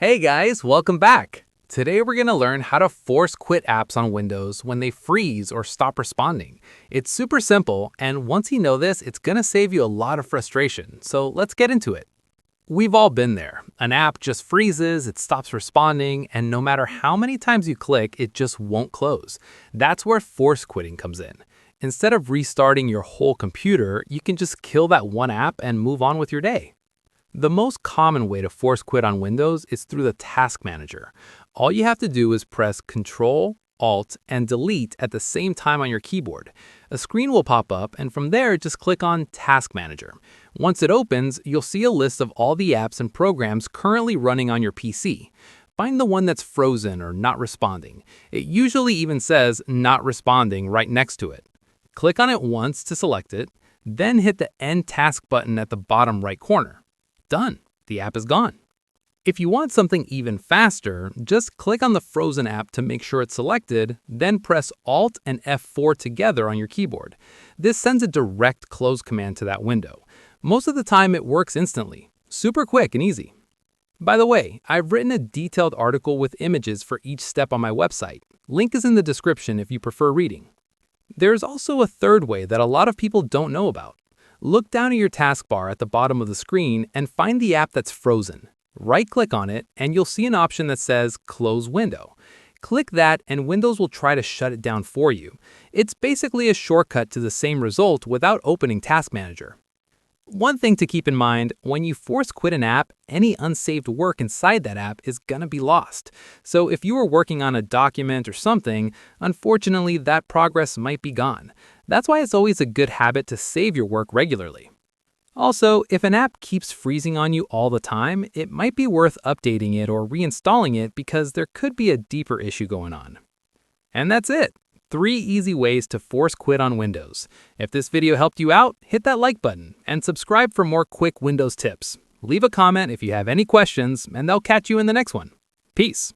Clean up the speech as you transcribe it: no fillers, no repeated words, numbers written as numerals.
Hey guys, welcome back. Today we're going to learn how to force quit apps on Windows when they freeze or stop responding. It's super simple, and once you know this, it's going to save you a lot of frustration. So let's get into it. We've all been there. An app just freezes, it stops responding, and no matter how many times you click, it just won't close. That's where force quitting comes in. Instead of restarting your whole computer, you can just kill that one app and move on with your day. The most common way to force quit on Windows is through the Task Manager. All you have to do is press Control, Alt, and Delete at the same time on your keyboard. A screen will pop up, and from there, just click on Task Manager. Once it opens, you'll see a list of all the apps and programs currently running on your PC. Find the one that's frozen or not responding. It usually even says Not Responding right next to it. Click on it once to select it, then hit the End Task button at the bottom right corner. Done. The app is gone. If you want something even faster, just click on the frozen app to make sure it's selected, then press Alt and F4 together on your keyboard. This sends a direct close command to that window. Most of the time it works instantly. Super quick and easy. By the way, I've written a detailed article with images for each step on my website. Link is in the description if you prefer reading. There's also a third way that a lot of people don't know about. Look down at your taskbar at the bottom of the screen and find the app that's frozen. Right-click on it, and you'll see an option that says Close Window. Click that, and Windows will try to shut it down for you. It's basically a shortcut to the same result without opening Task Manager. One thing to keep in mind, when you force quit an app, any unsaved work inside that app is gonna be lost. So if you were working on a document or something, unfortunately that progress might be gone. That's why it's always a good habit to save your work regularly. Also, if an app keeps freezing on you all the time, it might be worth updating it or reinstalling it because there could be a deeper issue going on. And that's it. 3 easy ways to force quit on Windows. If this video helped you out, hit that like button and subscribe for more quick Windows tips. Leave a comment if you have any questions, and they'll catch you in the next one. Peace.